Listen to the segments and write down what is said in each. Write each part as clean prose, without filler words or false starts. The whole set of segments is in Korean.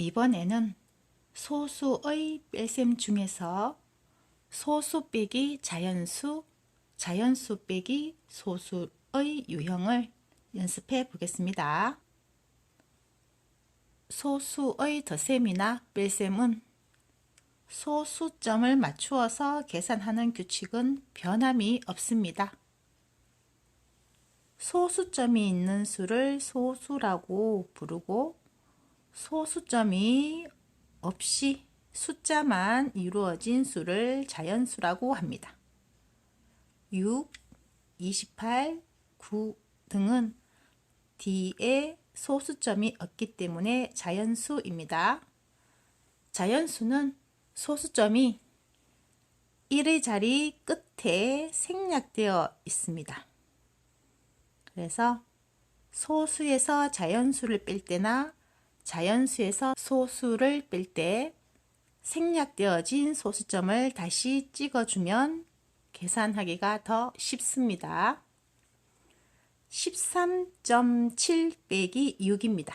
이번에는 소수의 뺄셈 중에서 소수 빼기 자연수, 자연수 빼기 소수의 유형을 연습해 보겠습니다. 소수의 덧셈이나 뺄셈은 소수점을 맞추어서 계산하는 규칙은 변함이 없습니다. 소수점이 있는 수를 소수라고 부르고 소수점이 없이 숫자만 이루어진 수를 자연수라고 합니다. 6, 28, 9 등은 뒤에 소수점이 없기 때문에 자연수입니다. 자연수는 소수점이 1의 자리 끝에 생략되어 있습니다. 그래서 소수에서 자연수를 뺄 때나 자연수에서 소수를 뺄 때 생략되어진 소수점을 다시 찍어주면 계산하기가 더 쉽습니다. 13.7 빼기 6입니다.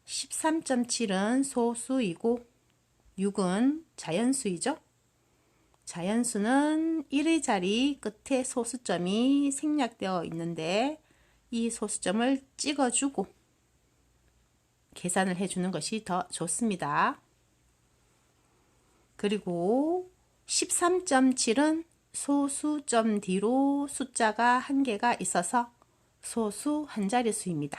13.7은 소수이고 6은 자연수이죠. 자연수는 1의 자리 끝에 소수점이 생략되어 있는데 이 소수점을 찍어주고 계산을 해주는 것이 더 좋습니다. 그리고 13.7은 소수점 뒤로 숫자가 한 개가 있어서 소수 한 자릿수입니다.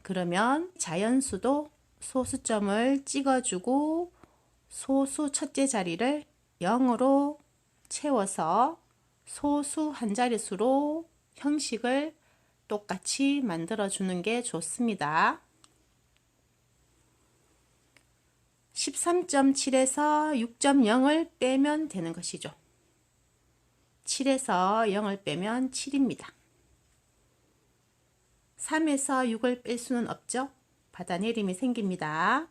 그러면 자연수도 소수점을 찍어주고 소수 첫째 자리를 0으로 채워서 소수 한 자릿수로 형식을 똑같이 만들어 주는 게 좋습니다. 13.7에서 6.0을 빼면 되는 것이죠. 7에서 0을 빼면 7입니다. 3에서 6을 뺄 수는 없죠. 받아내림이 생깁니다.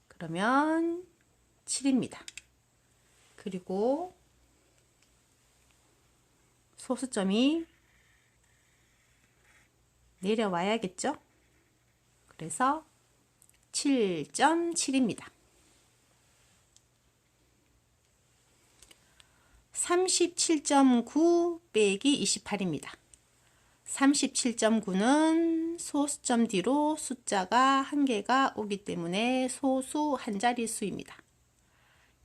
그러면 7입니다. 그리고 소수점이 내려와야겠죠. 그래서 7.7입니다. 37.9 빼기 28입니다. 37.9는 소수점 뒤로 숫자가 한 개가 오기 때문에 소수 한 자릿수입니다.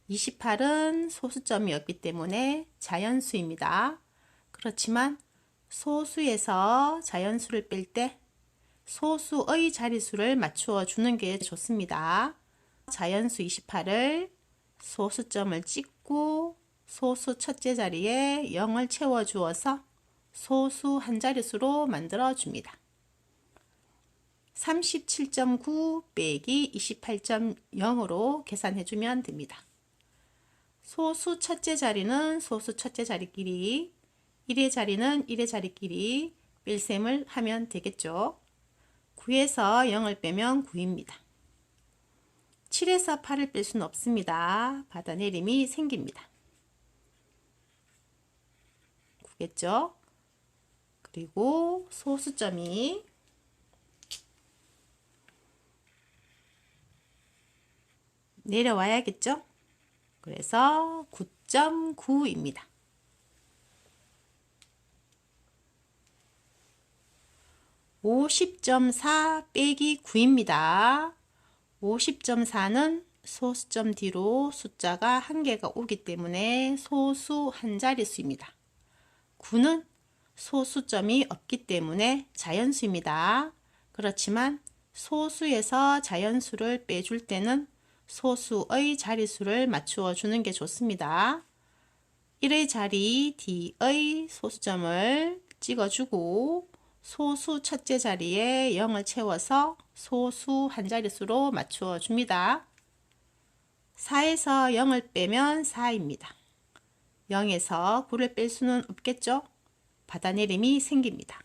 28은 소수점이 없기 때문에 자연수입니다. 그렇지만 소수에서 자연수를 뺄 때 소수의 자릿수를 맞추어 주는 게 좋습니다. 자연수 28을 소수점을 찍고 소수 첫째 자리에 0을 채워 주어서 소수 한 자릿수로 만들어 줍니다. 37.9 빼기 28.0으로 계산해 주면 됩니다. 소수 첫째 자리는 소수 첫째 자리끼리, 1의 자리는 1의 자리끼리 뺄셈을 하면 되겠죠. 9에서 0을 빼면 9입니다. 7에서 8을 뺄 수는 없습니다. 받아내림이 생깁니다. 9겠죠. 그리고 소수점이 내려와야겠죠. 그래서 9.9입니다. 50.4 빼기 9입니다. 50.4는 소수점 뒤로 숫자가 한 개가 오기 때문에 소수 한 자릿수입니다. 9는 소수점이 없기 때문에 자연수입니다. 그렇지만 소수에서 자연수를 빼줄 때는 소수의 자릿수를 맞추어 주는 게 좋습니다. 1의 자리 D의 소수점을 찍어주고 소수 첫째 자리에 0을 채워서 소수 한 자릿수로 맞추어 줍니다. 4에서 0을 빼면 4입니다. 0에서 9를 뺄 수는 없겠죠. 받아내림이 생깁니다.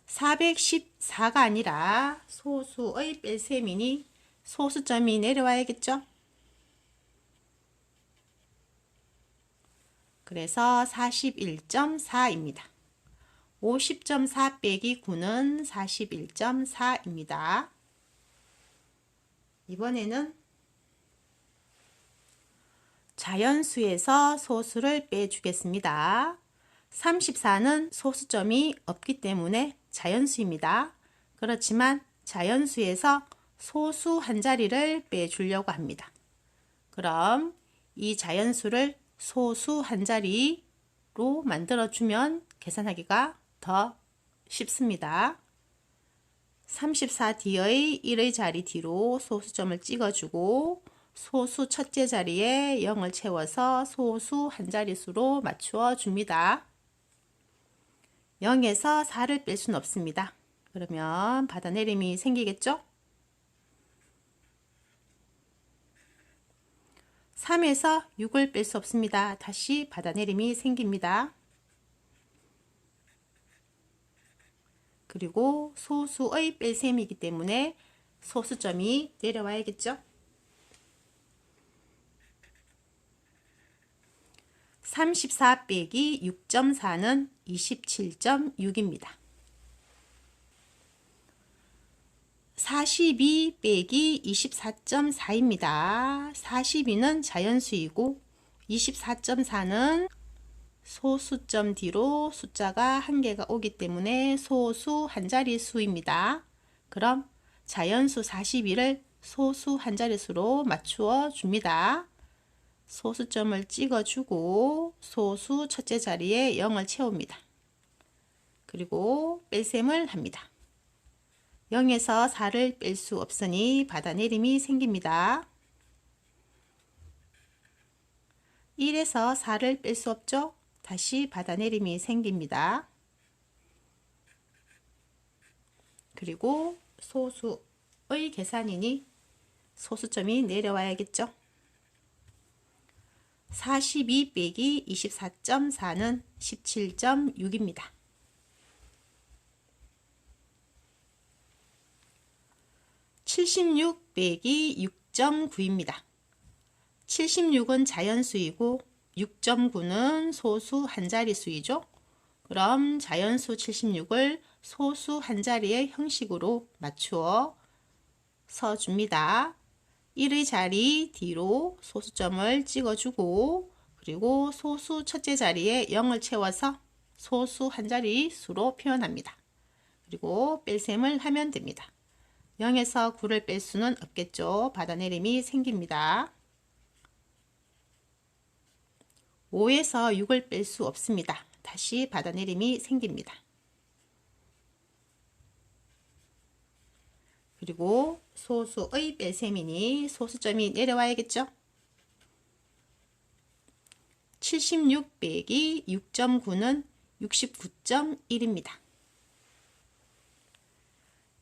414가 아니라 소수의 뺄셈이니 소수점이 내려와야겠죠. 그래서 41.4입니다. 50.4 빼기 9는 41.4입니다. 이번에는 자연수에서 소수를 빼주겠습니다. 34는 소수점이 없기 때문에 자연수입니다. 그렇지만 자연수에서 소수 한 자리를 빼주려고 합니다. 그럼 이 자연수를 소수 한 자리로 만들어주면 계산하기가 더 쉽습니다. 34 뒤의 1의 자리 뒤로 소수점을 찍어주고 소수 첫째 자리에 0을 채워서 소수 한 자릿수로 맞추어 줍니다. 0에서 4를 뺄 수는 없습니다. 그러면 받아내림이 생기겠죠? 3에서 6을 뺄 수 없습니다. 다시 받아내림이 생깁니다. 그리고 소수의 뺄셈이기 때문에 소수점이 내려와야겠죠? 34 빼기 6.4는 27.6입니다. 42 빼기 24.4입니다. 42는 자연수이고 24.4는 소수점 뒤로 숫자가 한 개가 오기 때문에 소수 한 자릿수입니다. 그럼 자연수 42를 소수 한 자릿수로 맞추어 줍니다. 소수점을 찍어주고 소수 첫째 자리에 0을 채웁니다. 그리고 뺄셈을 합니다. 0에서 4를 뺄 수 없으니 받아내림이 생깁니다. 1에서 4를 뺄 수 없죠? 다시 받아내림이 생깁니다. 그리고 소수의 계산이니 소수점이 내려와야겠죠? 42 빼기 24.4는 17.6입니다. 76 빼기 6.9입니다. 76은 자연수이고 6.9는 소수 한 자릿수이죠. 그럼 자연수 76을 소수 한 자리의 형식으로 맞추어 서줍니다. 1의 자리 뒤로 소수점을 찍어주고 그리고 소수 첫째 자리에 0을 채워서 소수 한 자리 수로 표현합니다. 그리고 뺄셈을 하면 됩니다. 0에서 9를 뺄 수는 없겠죠. 받아내림이 생깁니다. 5에서 6을 뺄 수 없습니다. 다시 받아내림이 생깁니다. 그리고 소수의 뺄셈이니 소수점이 내려와야겠죠. 76 빼기 6.9는 69.1입니다.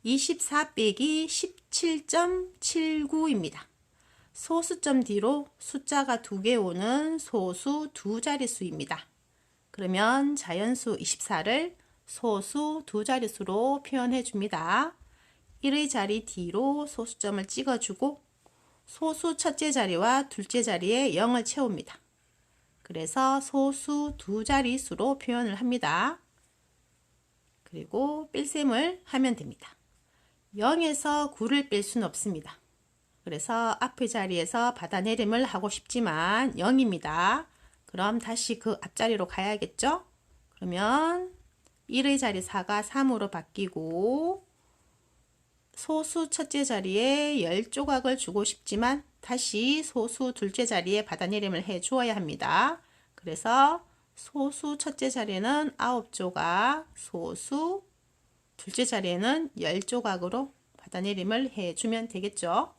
24 빼기 17.79입니다. 소수점 뒤로 숫자가 2개 오는 소수 두 자릿수입니다. 그러면 자연수 24를 소수 두 자릿수로 표현해 줍니다. 1의 자리 뒤로 소수점을 찍어주고 소수 첫째 자리와 둘째 자리에 0을 채웁니다. 그래서 소수 두 자릿수로 표현을 합니다. 그리고 뺄셈을 하면 됩니다. 0에서 9를 뺄 수는 없습니다. 그래서 앞의 자리에서 받아내림을 하고 싶지만 0입니다. 그럼 다시 그 앞자리로 가야겠죠? 그러면 1의 자리 4가 3으로 바뀌고 소수 첫째 자리에 10조각을 주고 싶지만 다시 소수 둘째 자리에 받아내림을 해 주어야 합니다. 그래서 소수 첫째 자리에는 9조각, 소수 둘째 자리에는 10조각으로 받아내림을 해 주면 되겠죠.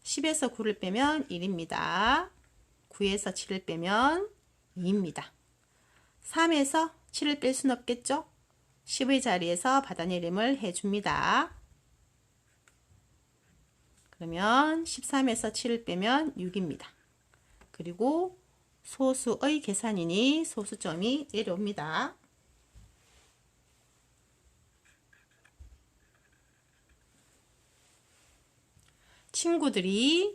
10에서 9를 빼면 1입니다. 9에서 7을 빼면 2입니다. 3에서 7을 뺄 수는 없겠죠. 10의 자리에서 받아내림을 해줍니다. 그러면 13에서 7을 빼면 6입니다. 그리고 소수의 계산이니 소수점이 내려옵니다. 친구들이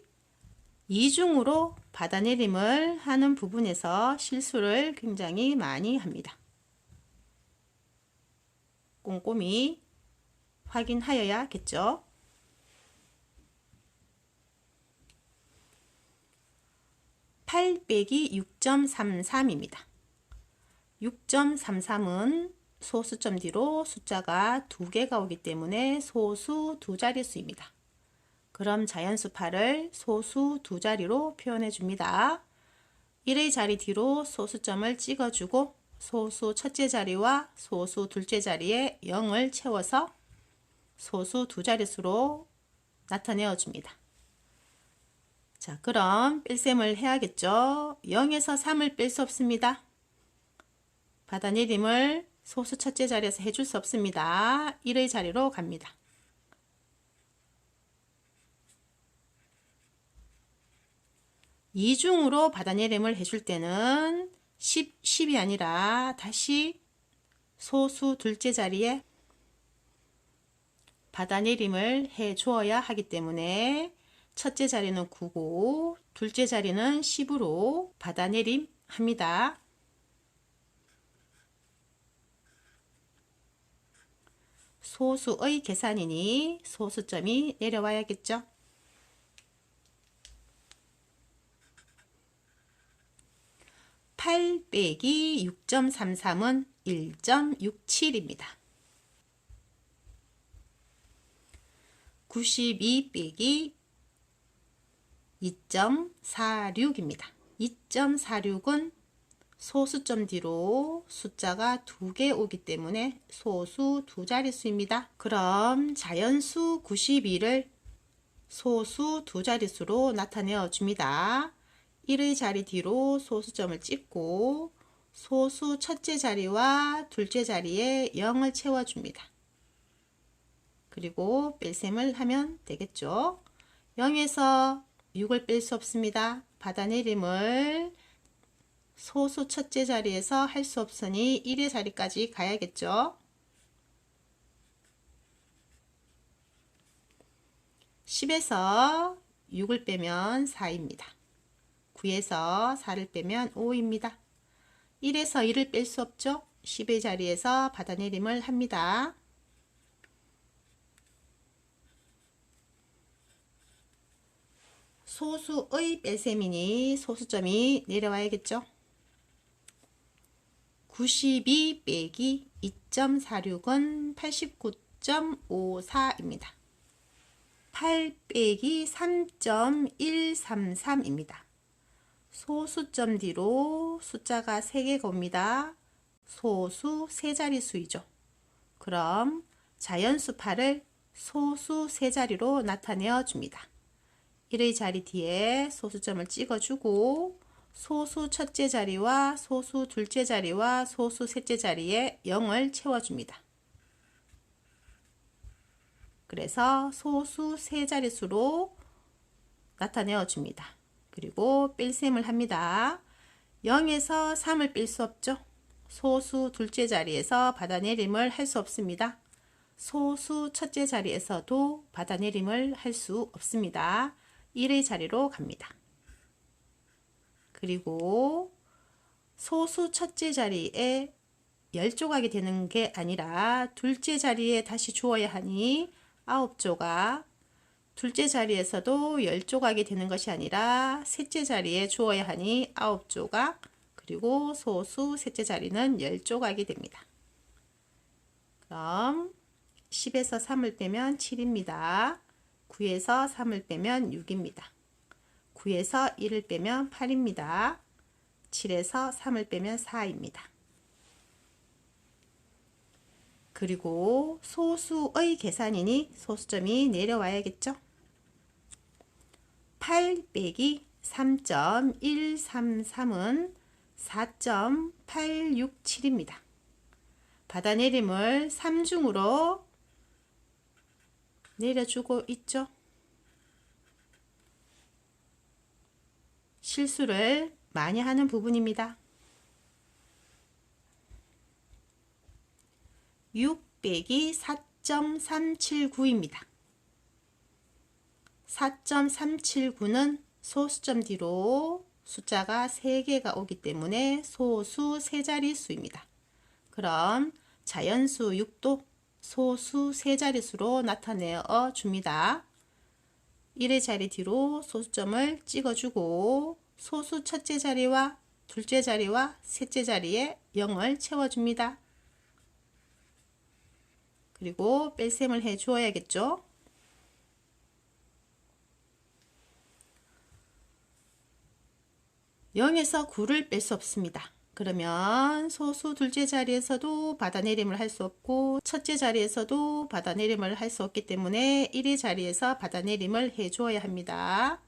이중으로 받아내림을 하는 부분에서 실수를 굉장히 많이 합니다. 꼼꼼히 확인하여야겠죠. 8 빼기 6.33입니다. 6.33은 소수점 뒤로 숫자가 2개가 오기 때문에 소수 두 자릿수입니다. 그럼 자연수 8을 소수 두 자리로 표현해 줍니다. 1의 자리 뒤로 소수점을 찍어주고 소수 첫째 자리와 소수 둘째 자리에 0을 채워서 소수 두 자릿수로 나타내어 줍니다. 자, 그럼 뺄셈을 해야겠죠. 0에서 3을 뺄 수 없습니다. 받아내림을 소수 첫째 자리에서 해줄 수 없습니다. 1의 자리로 갑니다. 이중으로 받아내림을 해줄 때는 10이 아니라 다시 소수 둘째 자리에 받아내림을 해 주어야 하기 때문에 첫째 자리는 9고 둘째 자리는 10으로 받아내림 합니다. 소수의 계산이니 소수점이 내려와야겠죠. (8 빼기 6.33은) 1.67입니다. 92 빼기 2.46입니다. 2.46은 소수점 뒤로 숫자가 2개 오기 때문에 소수 두 자릿수입니다. 그럼 자연수 92를 소수 두 자릿수로 나타내어 줍니다. 1의 자리 뒤로 소수점을 찍고 소수 첫째 자리와 둘째 자리에 0을 채워줍니다. 그리고 뺄셈을 하면 되겠죠. 0에서 6을 뺄 수 없습니다. 받아내림을 소수 첫째 자리에서 할 수 없으니 1의 자리까지 가야겠죠. 10에서 6을 빼면 4입니다. 9에서 4를 빼면 5입니다. 1에서 1을 뺄 수 없죠. 10의 자리에서 받아내림을 합니다. 소수의 뺄셈이니 소수점이 내려와야겠죠. 92 빼기 2.46은 89.54입니다. 8 빼기 3.133입니다. 소수점 뒤로 숫자가 3개가 옵니다. 소수 세 자릿수이죠. 그럼 자연수 8을 소수 세 자리로 나타내어 줍니다. 1의 자리 뒤에 소수점을 찍어주고 소수 첫째 자리와 소수 둘째 자리와 소수 셋째 자리에 0을 채워줍니다. 그래서 소수 세 자릿수로 나타내어 줍니다. 그리고 뺄셈을 합니다. 0에서 3을 뺄 수 없죠. 소수 둘째 자리에서 받아내림을 할 수 없습니다. 소수 첫째 자리에서도 받아내림을 할 수 없습니다. 1의 자리로 갑니다. 그리고 소수 첫째 자리에 10조각이 되는 게 아니라 둘째 자리에 다시 주어야 하니 9조각, 둘째 자리에서도 10조각이 되는 것이 아니라 셋째 자리에 주어야 하니 9조각, 그리고 소수 셋째 자리는 10조각이 됩니다. 그럼 10에서 3을 빼면 7입니다. 9에서 3을 빼면 6입니다. 9에서 1을 빼면 8입니다. 7에서 3을 빼면 4입니다. 그리고 소수의 계산이니 소수점이 내려와야겠죠. 8 빼기 3.133은 4.867입니다. 받아내림을 3중으로 내려주고 있죠. 실수를 많이 하는 부분입니다. 6 빼기 4.379입니다. 4.379는 소수점 뒤로 숫자가 3개가 오기 때문에 소수 3자리 수입니다. 그럼 자연수 6도 소수 3자릿수로 나타내어 줍니다. 1의 자리 뒤로 소수점을 찍어주고 소수 첫째 자리와 둘째 자리와 셋째 자리에 0을 채워줍니다. 그리고 뺄셈을 해 주어야겠죠. (0에서) 9를 뺄 수 없습니다. 그러면 소수 둘째 자리에서도 받아내림을 할 수 없고 첫째 자리에서도 받아내림을 할 수 없기 때문에 1의 자리에서 받아내림을 해 주어야 합니다.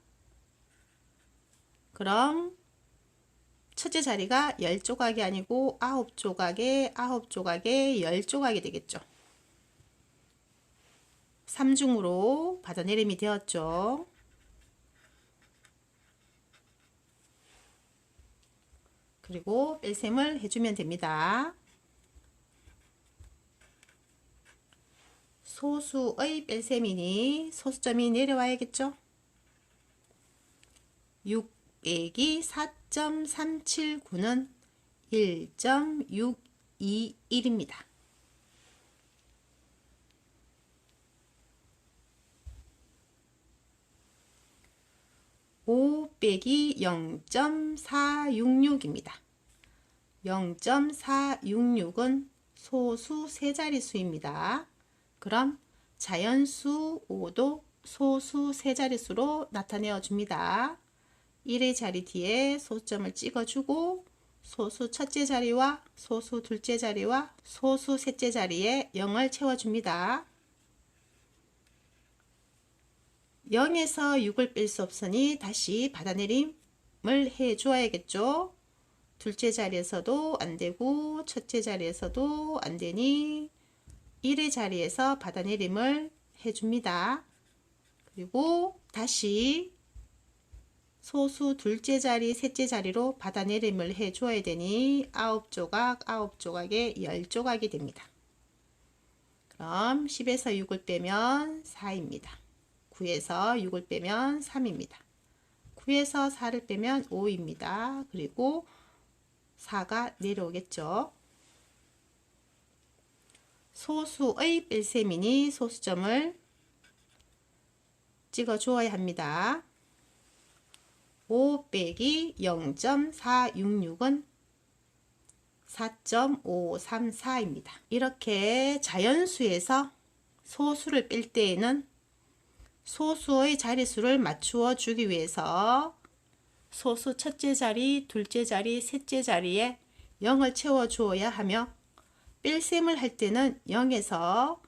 그럼 첫째 자리가 10조각이 아니고 9조각에 9조각에 10조각이 되겠죠. 3중으로 받아내림이 되었죠. 그리고 뺄셈을 해주면 됩니다. 소수의 뺄셈이니 소수점이 내려와야겠죠. 6 빼기 4.379는 1.621입니다. 5 빼기 0.466입니다. 0.466은 소수 3자릿수입니다. 그럼 자연수 5도 소수 3자릿수로 나타내어 줍니다. 1의 자리 뒤에 소수점을 찍어주고 소수 첫째 자리와 소수 둘째 자리와 소수 셋째 자리에 0을 채워줍니다. 0에서 6을 뺄 수 없으니 다시 받아내림을 해 주어야겠죠. 둘째 자리에서도 안되고 첫째 자리에서도 안되니 1의 자리에서 받아내림을 해줍니다. 그리고 다시 소수 둘째 자리 셋째 자리로 받아내림을 해 줘야 되니 9조각 9조각에 10조각이 됩니다. 그럼 10에서 6을 빼면 4입니다. 9에서 6을 빼면 3입니다. 9에서 4를 빼면 5입니다. 그리고 4가 내려오겠죠. 소수의 뺄셈이니 소수점을 찍어 주어야 합니다. 5 빼기 0.466은 4.534입니다. 이렇게 자연수에서 소수를 뺄 때에는 소수의 자릿수를 맞추어 주기 위해서 소수 첫째 자리, 둘째 자리, 셋째 자리에 0을 채워 주어야 하며 뺄셈을 할 때는 0에서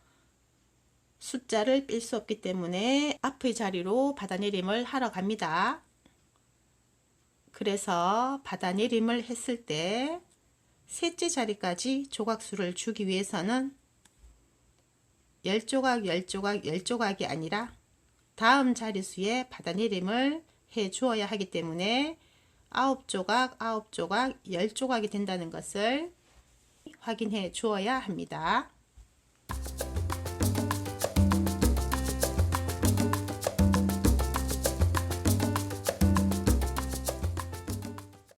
숫자를 뺄 수 없기 때문에 앞의 자리로 받아내림을 하러 갑니다. 그래서 받아내림을 했을 때 셋째 자리까지 조각수를 주기 위해서는 10조각, 10조각, 10조각이 아니라 다음 자릿수에 받아내림을 해 주어야 하기 때문에 9조각, 9조각, 10조각이 된다는 것을 확인해 주어야 합니다.